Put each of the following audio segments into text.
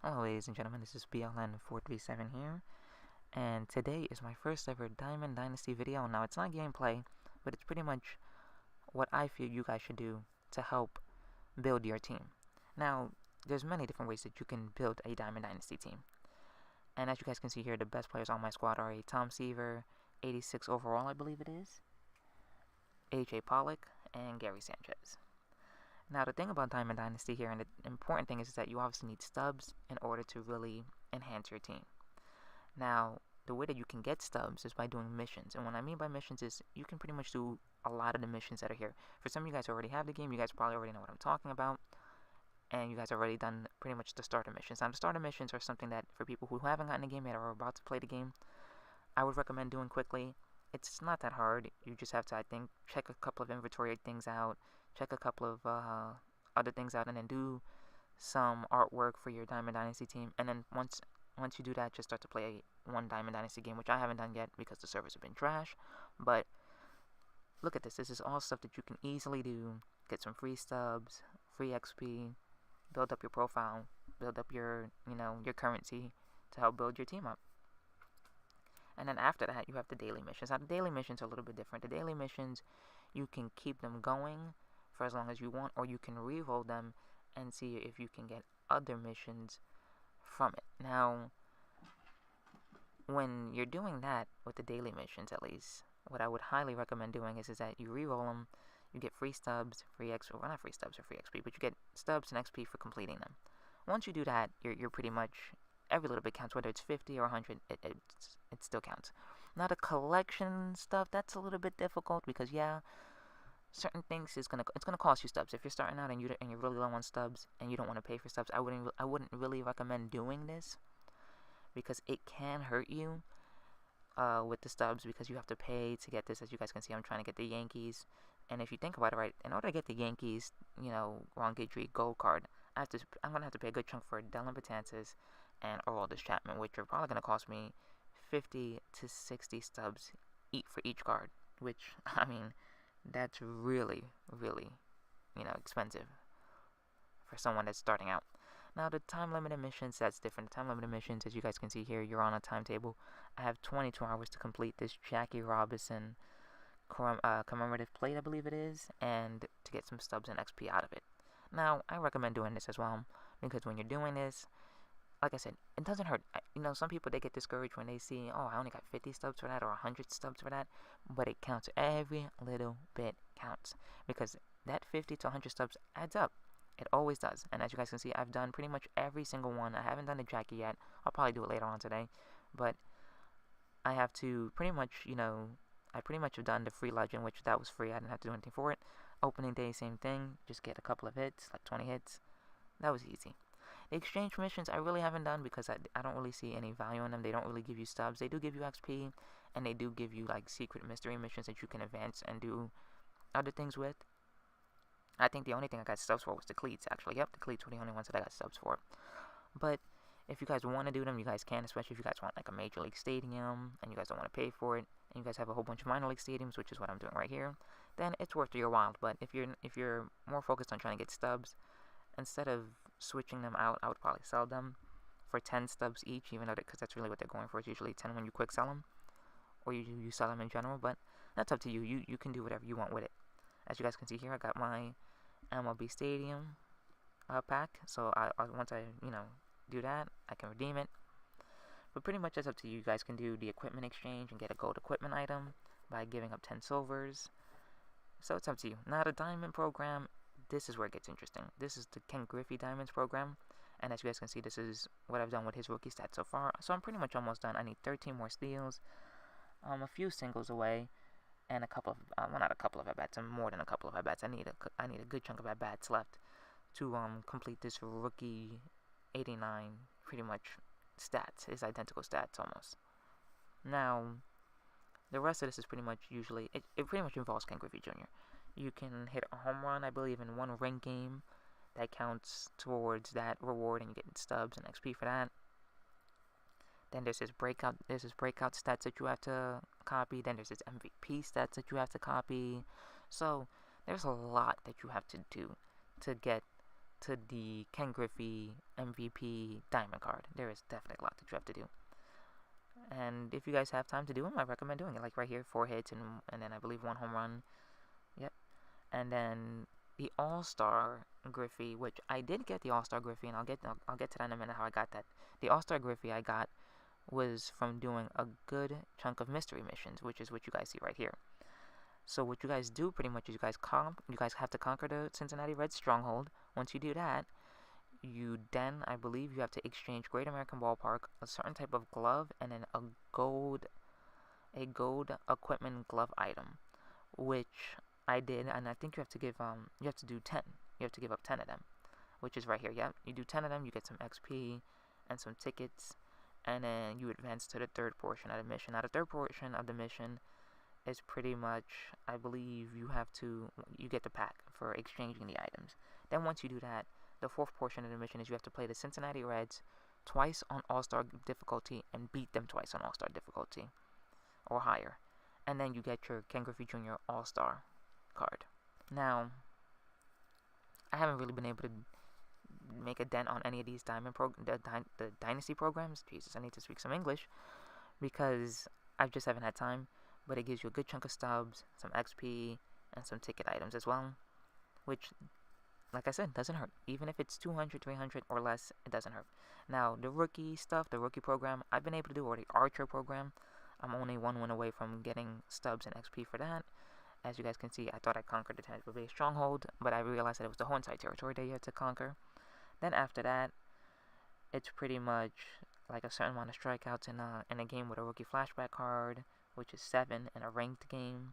Hello ladies and gentlemen, this is BLN437 here, and today is my first ever Diamond Dynasty video. Now it's not gameplay, but it's pretty much what I feel you guys should do to help build your team. Now, there's many different ways that you can build a Diamond Dynasty team. And as you guys can see here, the best players on my squad are a Tom Seaver, 86 overall I believe it is, AJ Pollock, and Gary Sanchez. Now, the thing about Diamond Dynasty here, and the important thing is that you obviously need stubs in order to really enhance your team. Now, the way that you can get stubs is by doing missions. And what I mean by missions is you can pretty much do a lot of the missions that are here. For some of you guys who already have the game, you guys probably already know what I'm talking about. And you guys have already done pretty much the starter missions. Now, the starter missions are something that for people who haven't gotten the game yet or are about to play the game, I would recommend doing quickly. It's not that hard. You just have to, I think, check a couple of inventory things out, check a couple of other things out, and then do some artwork for your Diamond Dynasty team. And then once you do that, just start to play one Diamond Dynasty game, which I haven't done yet because the servers have been trash. But look at this. This is all stuff that you can easily do. Get some free stubs, free XP, build up your profile, build up your, your currency to help build your team up. And then after that, you have the daily missions. Now, the daily missions are a little bit different. The daily missions, you can keep them going for as long as you want, or you can re-roll them and see if you can get other missions from it. Now, when you're doing that with the daily missions, at least, what I would highly recommend doing is that you re-roll them, you get free stubs, free XP, well, not free stubs or free XP, but you get stubs and XP for completing them. Once you do that, you're pretty much, every little bit counts, whether it's 50 or 100, it still counts. Now, the collection stuff, that's a little bit difficult because, yeah, certain things it's gonna cost you stubs. If you're starting out and you're really low on stubs and you don't want to pay for stubs, I wouldn't really recommend doing this because it can hurt you with the stubs because you have to pay to get this. As you guys can see, I'm trying to get the Yankees, and if you think about it, right, in order to get the Yankees, Ron Guidry gold card, I'm gonna have to pay a good chunk for Dylan Betances and Aroldis Chapman, which are probably gonna cost me 50 to 60 stubs for each card, which, I mean, that's really, really, expensive for someone that's starting out. Now, the time-limited missions, that's different. The time-limited missions, as you guys can see here, you're on a timetable. I have 22 hours to complete this Jackie Robinson commemorative plate, I believe it is, and to get some stubs and XP out of it. Now, I recommend doing this as well, because when you're doing this, like I said, it doesn't hurt. Some people, they get discouraged when they see, oh, I only got 50 stubs for that or 100 stubs for that, but it counts. Every little bit counts because that 50 to 100 stubs adds up. It always does. And as you guys can see, I've done pretty much every single one. I haven't done the Jackie yet. I'll probably do it later on today, but I have to pretty much, I pretty much have done the free legend, which that was free. I didn't have to do anything for it. Opening day, same thing. Just get a couple of hits, like 20 hits. That was easy. The exchange missions I really haven't done because I don't really see any value in them. They don't really give you stubs. They do give you XP, and they do give you like secret mystery missions that you can advance and do other things with. I think the only thing I got stubs for was the cleats, actually. Yep, the cleats were the only ones that I got stubs for. But if you guys want to do them, you guys can, especially if you guys want like a major league stadium and you guys don't want to pay for it, and you guys have a whole bunch of minor league stadiums, which is what I'm doing right here, then it's worth your while. But if you're more focused on trying to get stubs, instead of switching them out, I would probably sell them for 10 stubs each, even though because that's really what they're going for. It's usually 10 when you quick sell them, or you sell them in general, but that's up to you. You can do whatever you want with it. As you guys can see here, I got my MLB Stadium pack, so once I do that, I can redeem it. But pretty much that's up to you. You guys can do the equipment exchange and get a gold equipment item by giving up 10 silvers. So it's up to you. Now, the diamond program, this is where it gets interesting. This is the Ken Griffey Diamonds program, and as you guys can see, this is what I've done with his rookie stats so far. So I'm pretty much almost done. I need 13 more steals, a few singles away, and a couple of, well, not a couple of at-bats, more than a couple of at-bats. I need a good chunk of at-bats left to complete this rookie 89, pretty much, stats, his identical stats almost. Now, the rest of this is pretty much usually, it pretty much involves Ken Griffey Jr. You can hit a home run, I believe, in one ring game. That counts towards that reward, and you get stubs and XP for that. Then there's his breakout stats that you have to copy. Then there's his MVP stats that you have to copy. So there's a lot that you have to do to to the Ken Griffey MVP Diamond card. There is definitely a lot that you have to do. And if you guys have time to do them, I recommend doing it. Like right here, 4 hits and then I believe 1 home run. Yep. And then the All-Star Griffey, which I did get the All-Star Griffey, and I'll get to that in a minute how I got that. The All-Star Griffey I got was from doing a good chunk of mystery missions, which is what you guys see right here. So what you guys do pretty much is you guys have to conquer the Cincinnati Reds stronghold. Once you do that, you then, I believe, you have to exchange Great American Ballpark, a certain type of glove, and then a gold equipment glove item, which I did, and I think you have to do 10. You have to give up 10 of them, which is right here. Yeah, you do 10 of them, you get some XP and some tickets, and then you advance to the third portion of the mission. Now, the third portion of the mission is pretty much, I believe, you get the pack for exchanging the items. Then once you do that, the fourth portion of the mission is you have to play the Cincinnati Reds twice on All-Star difficulty and beat them twice on All-Star difficulty or higher. And then you get your Ken Griffey Jr. All-Star card. Now, I haven't really been able to make a dent on any of these the Dynasty programs. Jesus, I need to speak some English because I just haven't had time. But it gives you a good chunk of stubs, some XP, and some ticket items as well, which, like I said, doesn't hurt. Even if it's 200, 300, or less, it doesn't hurt. Now, the rookie stuff, the rookie program, I've been able to do, or the Archer program, I'm only 1 win away from getting stubs and XP for that. As you guys can see, I thought I conquered the Tampa Bay stronghold, but I realized that it was the whole entire territory that you had to conquer. Then after that, it's pretty much like a certain amount of strikeouts in a game with a rookie flashback card, which is 7 in a ranked game,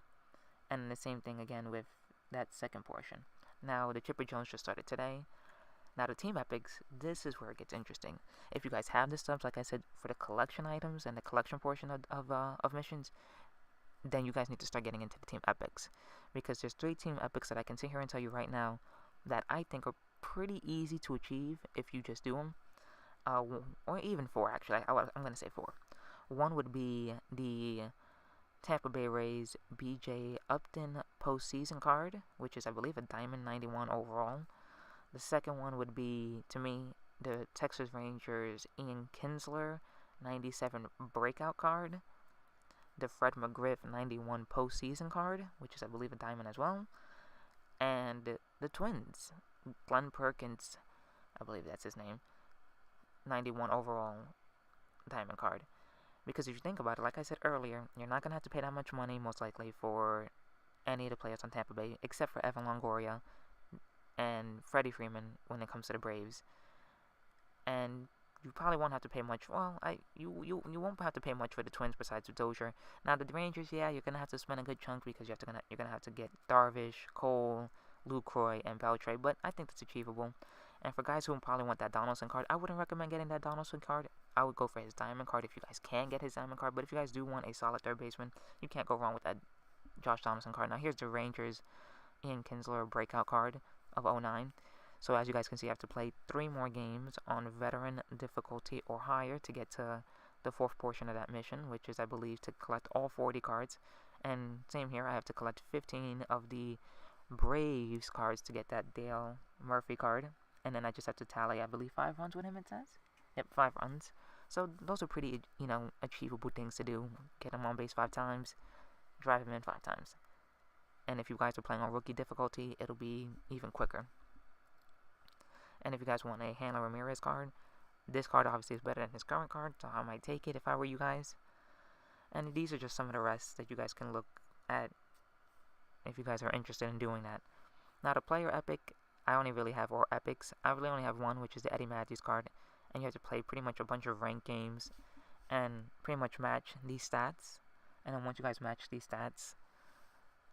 and the same thing again with that second portion. Now, the Chipper Jones just started today. Now, the team epics, this is where it gets interesting. If you guys have the stubs, like I said, for the collection items and the collection portion of missions, then you guys need to start getting into the team epics, because there's 3 team epics that I can sit here and tell you right now that I think are pretty easy to achieve if you just do them, or even 4 actually. I'm going to say 4. One would be the Tampa Bay Rays BJ Upton postseason card, which is, I believe, a Diamond 91 overall. The second one would be, to me, the Texas Rangers Ian Kinsler 97 breakout card. The Fred McGriff 91 postseason card, which is, I believe, a Diamond as well. And the Twins, Glenn Perkins, I believe that's his name, 91 overall Diamond card. Because if you think about it, like I said earlier, you're not going to have to pay that much money, most likely, for any of the players on Tampa Bay, except for Evan Longoria and Freddie Freeman when it comes to the Braves. And you probably won't have to pay much. Well, you won't have to pay much for the Twins besides Dozier. Now, the Rangers, yeah, you're going to have to spend a good chunk because you're going to have to get Darvish, Cole, Lucroy, and Beltre, but I think that's achievable. And for guys who probably want that Donaldson card, I wouldn't recommend getting that Donaldson card. I would go for his Diamond card if you guys can get his Diamond card. But if you guys do want a solid third baseman, you can't go wrong with that Josh Donaldson card. Now, here's the Rangers Ian Kinsler breakout card of 09. So as you guys can see, I have to play 3 more games on veteran difficulty or higher to get to the 4th portion of that mission, which is, I believe, to collect all 40 cards. And same here, I have to collect 15 of the Braves cards to get that Dale Murphy card. And then I just have to tally, I believe, 5 runs with him, it says. Yep, 5 runs. So those are pretty, achievable things to do. Get him on base 5 times, drive him in 5 times. And if you guys are playing on rookie difficulty, it'll be even quicker. And if you guys want a Hanley Ramirez card, this card obviously is better than his current card, so I might take it if I were you guys. And these are just some of the rest that you guys can look at if you guys are interested in doing that. Now, the player epic, I only really have 4 epics. I really only have one, which is the Eddie Matthews card. And you have to play pretty much a bunch of ranked games and pretty much match these stats. And then once you guys match these stats,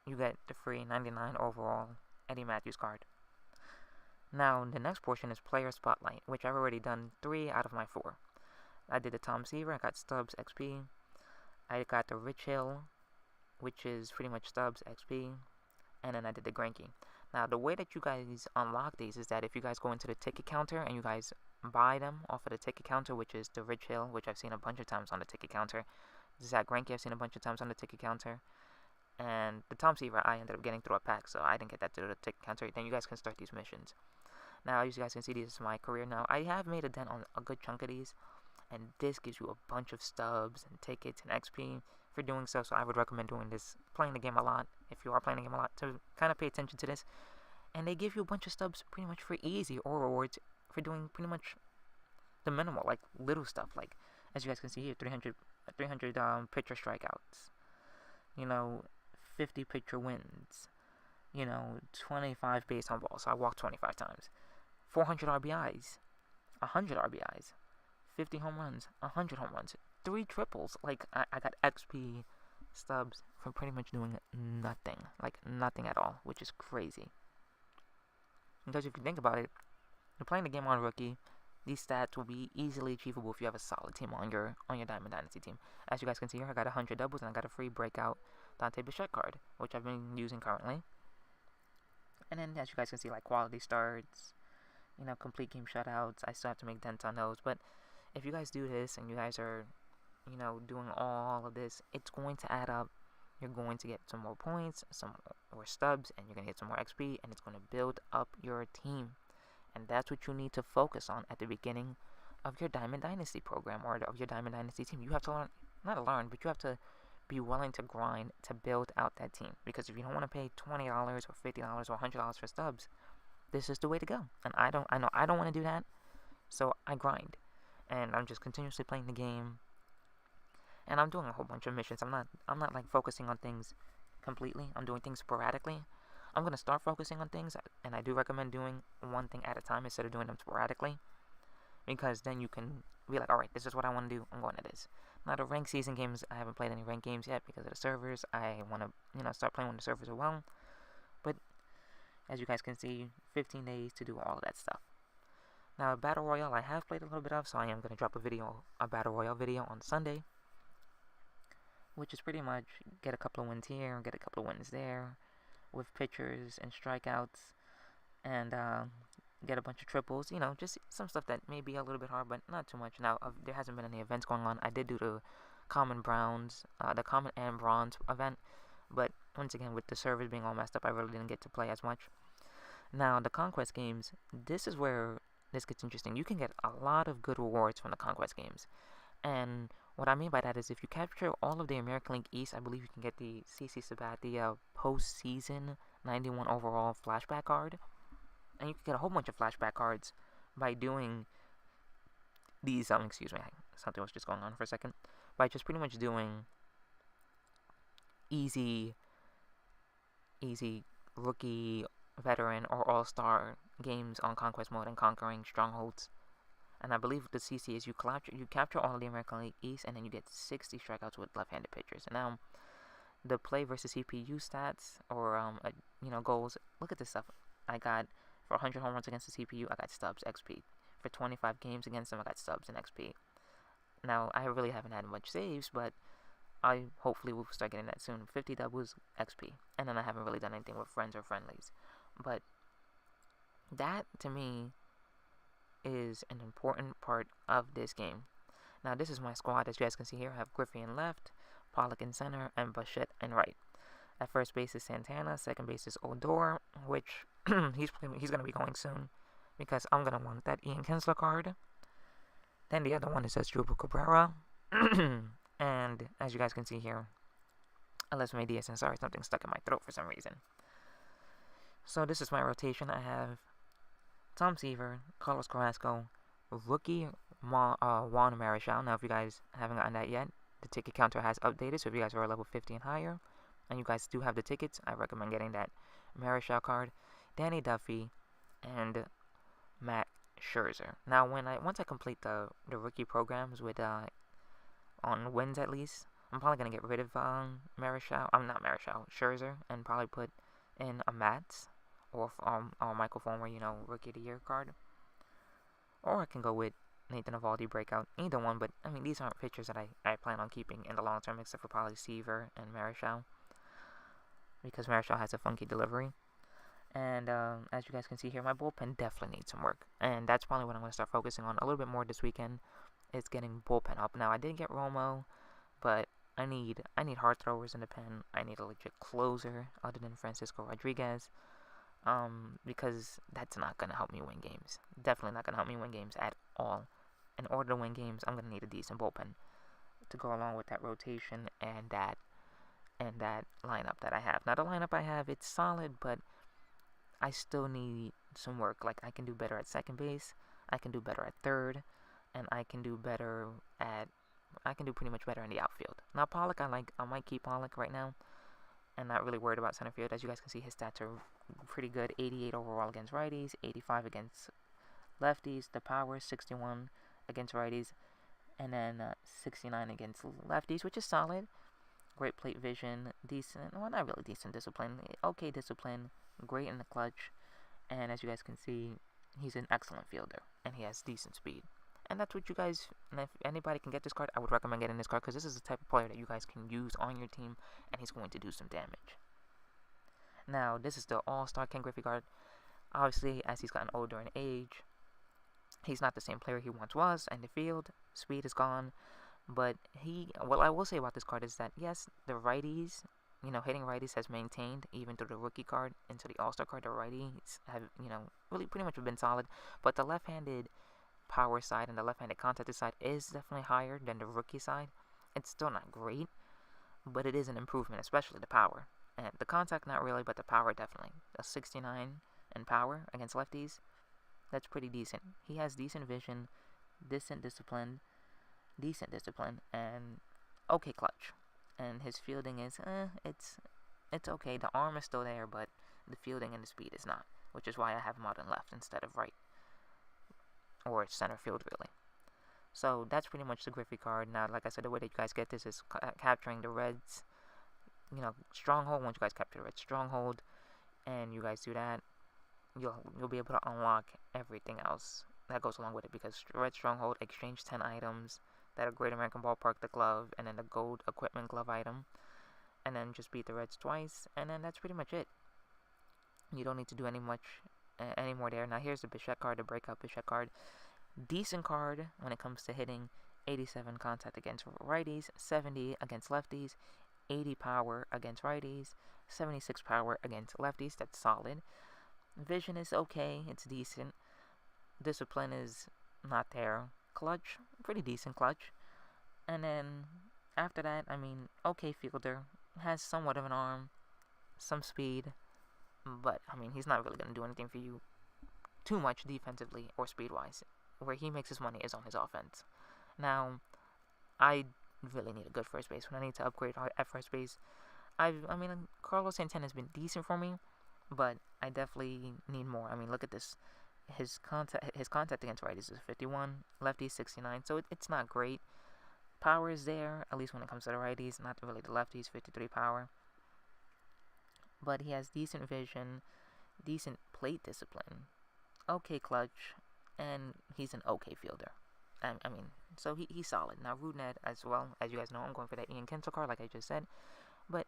you get the free 99 overall Eddie Matthews card. Now, the next portion is Player Spotlight, which I've already done 3 out of my 4. I did the Tom Seaver, I got Stubbs XP. I got the Rich Hill, which is pretty much Stubbs XP. And then I did the Greinke. Now, the way that you guys unlock these is that if you guys go into the ticket counter and you guys buy them off of the ticket counter, which is the Rich Hill, which I've seen a bunch of times on the ticket counter. Zach Greinke I've seen a bunch of times on the ticket counter. And the Tom Seaver I ended up getting through a pack, so I didn't get that through the ticket counter. Then you guys can start these missions. Now, as you guys can see, this is my career now. I have made a dent on a good chunk of these, and this gives you a bunch of stubs and tickets and XP for doing so. So I would recommend doing this, playing the game a lot, if you are playing the game a lot, to kind of pay attention to this. And they give you a bunch of stubs pretty much for easy, or rewards for doing pretty much the minimal, like little stuff. Like, as you guys can see here, 300 pitcher strikeouts, 50 pitcher wins, 25 base on balls. So I walked 25 times. 400 RBIs, 100 RBIs, 50 home runs, 100 home runs, 3 triples. Like, I got XP stubs from pretty much doing nothing. Like, nothing at all, which is crazy. Because if you think about it, you're playing the game on rookie, these stats will be easily achievable if you have a solid team on your Diamond Dynasty team. As you guys can see here, I got 100 doubles and I got a free breakout Dante Bichette card, which I've been using currently. And then, as you guys can see, like quality starts, complete game shutouts. I still have to make dents on those. But if you guys do this and you guys are, doing all of this, it's going to add up. You're going to get some more points, some more stubs, and you're going to get some more XP, and it's going to build up your team. And that's what you need to focus on at the beginning of your Diamond Dynasty program, or of your Diamond Dynasty team. You have to but you have to be willing to grind to build out that team. Because if you don't want to pay $20 or $50 or $100 for stubs, this is the way to go. And I know I don't want to do that, so I grind. And I'm just continuously playing the game. And I'm doing a whole bunch of missions. I'm not like focusing on things completely. I'm doing things sporadically. I'm going to start focusing on things, and I do recommend doing one thing at a time instead of doing them sporadically, because then you can be like, alright, this is what I want to do, I'm going to this. Now, the ranked season games, I haven't played any ranked games yet because of the servers. I want to, start playing when the servers are well, but as you guys can see, 15 days to do all of that stuff. Now, Battle Royale, I have played a little bit of, so I am going to drop a Battle Royale video on Sunday, which is pretty much get a couple of wins here, get a couple of wins there, with pitchers and strikeouts, and get a bunch of triples, just some stuff that may be a little bit hard, but not too much. Now, there hasn't been any events going on. I did do the Common and Bronze event, but once again, with the servers being all messed up, I really didn't get to play as much. Now, the Conquest games, this is where this gets interesting. You can get a lot of good rewards from the Conquest games, and what I mean by that is if you capture all of the American League East, I believe you can get the CC Sabat, the postseason 91 overall flashback card. And you can get a whole bunch of flashback cards by doing these, excuse me, something was just going on for a second. By just pretty much doing easy rookie, veteran, or all-star games on Conquest mode and conquering strongholds. And I believe the CC is you capture all of the American League East, and then you get 60 strikeouts with left-handed pitchers. And now, the play versus CPU stats, or goals. Look at this stuff. I got for 100 home runs against the CPU, I got stubs XP. For 25 games against them, I got stubs and XP. Now, I really haven't had much saves, but I hopefully will start getting that soon. 50 doubles XP, and then I haven't really done anything with friends or friendlies. But that to me is an important part of this game. Now, this is my squad. As you guys can see here, I have Griffey in left, Pollock in center, and Bichette in right. At first base is Santana, second base is Odor, which he's going to be going soon because I'm going to want that Ian Kinsler card. Then the other one is Asdrubal Cabrera. And as you guys can see here, Elizabeth Diaz, and sorry, something stuck in my throat for some reason. So this is my rotation. I have Tom Seaver, Carlos Carrasco, rookie Juan Marichal. Now, if you guys haven't gotten that yet, the ticket counter has updated. So if you guys are level 50 and higher, and you guys do have the tickets, I recommend getting that Marichal card. Danny Duffy, and Matt Scherzer. Now, once I complete the rookie programs with on wins at least, I'm probably gonna get rid of Scherzer, and probably put in a Mats or Michael Fulmer, rookie of the year card. Or I can go with Nathan Eovaldi breakout, either one. But I mean, these aren't pitchers that I plan on keeping in the long term, except for probably Seaver and Marichal, because Marichal has a funky delivery. And as you guys can see here, my bullpen definitely needs some work, and that's probably what I'm going to start focusing on a little bit more this weekend. Is getting bullpen up. Now, I did get Romo, but I need hard throwers in the pen. I need a legit closer other than Francisco Rodriguez. because that's not going to help me win games. Definitely not going to help me win games at all. In order to win games, I'm going to need a decent bullpen to go along with that rotation and that lineup that I have. Now, the lineup I have, it's solid, but I still need some work. Like, I can do better at second base, I can do better at third, and I can do pretty much better in the outfield. Now, Pollock, I might keep Pollock right now. I'm not really worried about center field. As you guys can see, his stats are pretty good. 88 overall against righties, 85 against lefties. The power, 61 against righties, and then 69 against lefties, which is solid. Great plate vision, decent, well, not really decent discipline, okay discipline, great in the clutch, and as you guys can see, he's an excellent fielder, and he has decent speed. And that's what you guys, and if anybody can get this card, I would recommend getting this card, because this is the type of player that you guys can use on your team, and he's going to do some damage. Now, this is the All-Star Ken Griffey card. Obviously, as he's gotten older in age, he's not the same player he once was in the field. Speed is gone. But what I will say about this card is that, yes, the righties, hitting righties has maintained, even through the rookie card into the All-Star card. The righties have, really pretty much been solid. But the left-handed power side and the left-handed contacted side is definitely higher than the rookie side. It's still not great, but it is an improvement, especially the power. And the contact, not really, but the power, definitely. A 69 in power against lefties, that's pretty decent. He has decent vision, decent discipline, and okay clutch. And his fielding is, it's okay. The arm is still there, but the fielding and the speed is not, which is why I have him out on left instead of right, or center field, really. So that's pretty much the Griffey card. Now, like I said, the way that you guys get this is capturing the Reds, stronghold. Once you guys capture the Reds stronghold, and you guys do that, you'll be able to unlock everything else that goes along with it, because Red Stronghold, exchange 10 items that are Great American Ballpark, the glove, and then the gold equipment glove item, and then just beat the Reds twice, and then that's pretty much it. You don't need to do any more there. Now here's the Bichette card, the breakout Bichette card. Decent card when it comes to hitting. 87 contact against righties, 70 against lefties, 80 power against righties, 76 power against lefties. That's solid. Vision is okay, it's decent. Discipline is not there. Clutch, pretty decent clutch. And then after that, okay fielder. Has somewhat of an arm, some speed, but he's not really going to do anything for you too much defensively or speed-wise. Where he makes his money is on his offense. Now, I really need a good first base. When I need to upgrade at first base, Carlos Santana has been decent for me, but I definitely need more. Look at this. His contact against righties is 51, lefties 69, so it's not great. Power is there, at least when it comes to the righties, not really the lefties, 53 power. But he has decent vision, decent plate discipline, okay clutch, and he's an okay fielder. So he's solid. Now, Rudnett as well. As you guys know, I'm going for that Ian Kinsler card, like I just said. But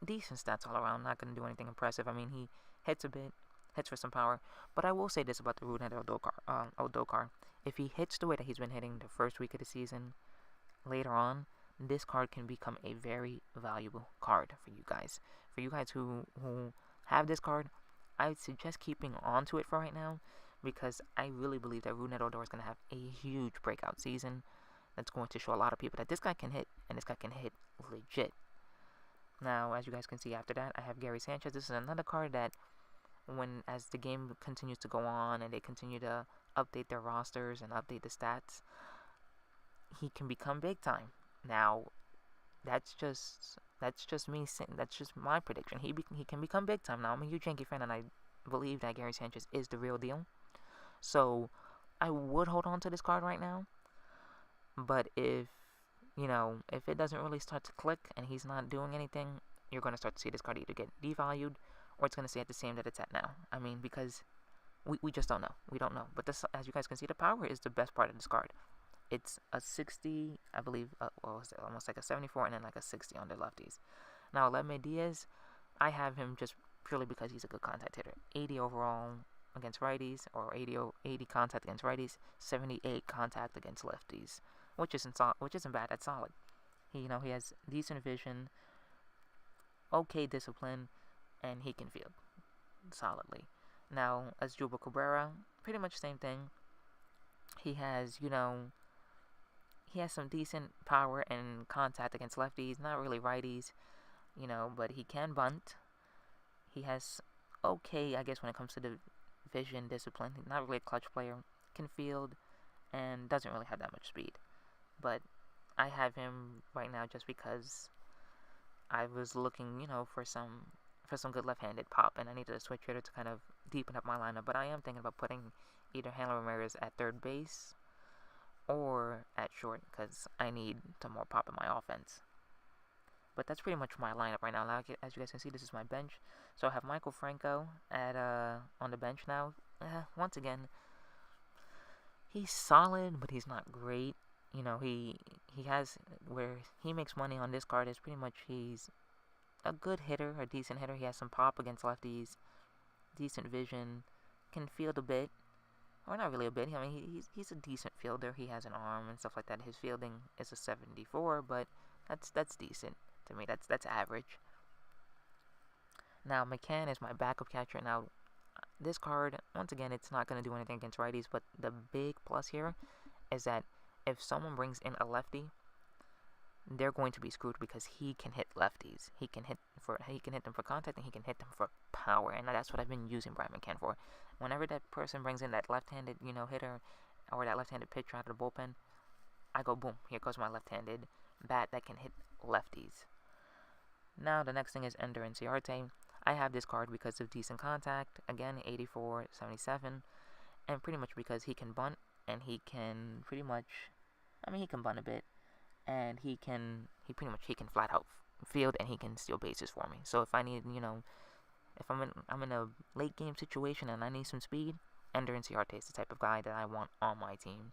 decent stats all around, not going to do anything impressive. He hits a bit, hits for some power. But I will say this about the Rudnett Odokar. If he hits the way that he's been hitting the first week of the season, later on, this card can become a very valuable card for you guys. For you guys who have this card, I would suggest keeping on to it for right now, because I really believe that Rudnett Odor is going to have a huge breakout season that's going to show a lot of people that this guy can hit, and this guy can hit legit. Now, as you guys can see after that, I have Gary Sanchez. This is another card that, as the game continues to go on and they continue to update their rosters and update the stats, he can become big time. Now, that's just me saying, that's just my prediction. He can become big time. Now, I'm a huge Yankee fan, and I believe that Gary Sanchez is the real deal. So, I would hold on to this card right now. But if it doesn't really start to click and he's not doing anything, you're going to start to see this card either get devalued or it's going to stay at the same that it's at now. Because we just don't know. We don't know. But this, as you guys can see, the power is the best part of this card. It's a 60, I believe, almost like a 74 and then like a 60 on the lefties. Now, Lemay Diaz, I have him just purely because he's a good contact hitter. 80 overall against righties, or 80 contact against righties, 78 contact against lefties, which isn't bad. That's solid. He has decent vision, okay discipline, and he can field. solidly. Now, as Juba Cabrera, pretty much same thing. He has, he has some decent power and contact against lefties, not really righties, but he can bunt. He has okay, I guess, when it comes to the vision discipline. He's not really a clutch player, can field, and doesn't really have that much speed. But I have him right now just because I was looking, for some good left-handed pop, and I needed a switch hitter to kind of deepen up my lineup. But I am thinking about putting either Hanley Ramirez at third base or at short because I need some more pop in my offense. But that's pretty much my lineup right now. Now, as you guys can see, this is my bench. So I have Michael Franco at on the bench now. Once again, he's solid, but he's not great. He has where he makes money on this card is pretty much he's a good hitter, a decent hitter. He has some pop against lefties, decent vision, can field a bit, or not really a bit. I mean, he's a decent fielder. He has an arm and stuff like that. His fielding is a 74, but that's decent to me. That's average. Now McCann is my backup catcher. Now this card, once again, it's not going to do anything against righties, but the big plus here is that if someone brings in a lefty, they're going to be screwed because he can hit lefties. He can hit them for contact, and he can hit them for power, and that's what I've been using Brian McCann for. Whenever that person brings in that left-handed, hitter or that left-handed pitcher out of the bullpen, I go boom. Here goes my left-handed bat that can hit lefties. Now the next thing is Ender Inciarte. I have this card because of decent contact. Again, 84, 77, and pretty much because he can bunt, and he can pretty much, he can bunt a bit. And he can flat out field, and he can steal bases for me. So if I need, if I'm in a late game situation and I need some speed, Ender Inciarte is the type of guy that I want on my team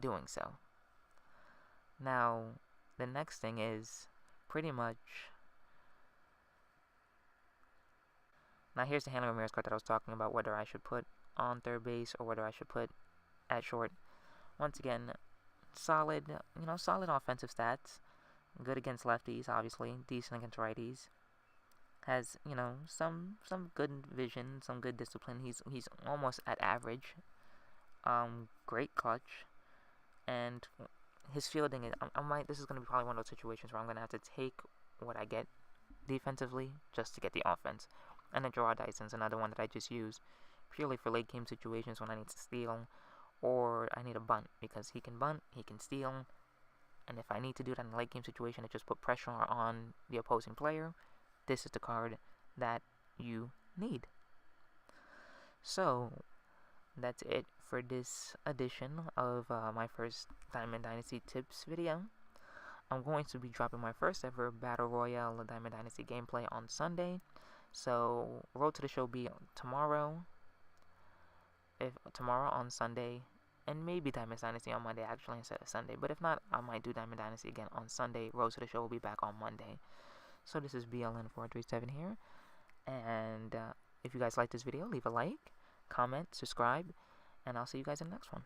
doing so. Now, the next thing is pretty much. Now here's the Hanley Ramirez card that I was talking about, whether I should put on third base or whether I should put at short. Once again, solid offensive stats. Good against lefties, obviously. Decent against righties. Has, some good vision, some good discipline. He's almost at average. Great clutch. And his fielding is, this is going to be probably one of those situations where I'm going to have to take what I get defensively just to get the offense. And then Jarrod Dyson's another one that I just use purely for late game situations when I need to steal or I need a bunt, because he can bunt, he can steal, and if I need to do that in a late game situation to just put pressure on the opposing player, this is the card that you need. So that's it for this edition of my first Diamond Dynasty tips video. I'm going to be dropping my first ever Battle Royale Diamond Dynasty gameplay on Sunday. So Road to the Show be tomorrow. If tomorrow on Sunday, and maybe Diamond Dynasty on Monday actually instead of Sunday. But if not, I might do Diamond Dynasty again on Sunday. Road to the Show will be back on Monday. So this is BLN437 here. And if you guys like this video, leave a like, comment, subscribe, and I'll see you guys in the next one.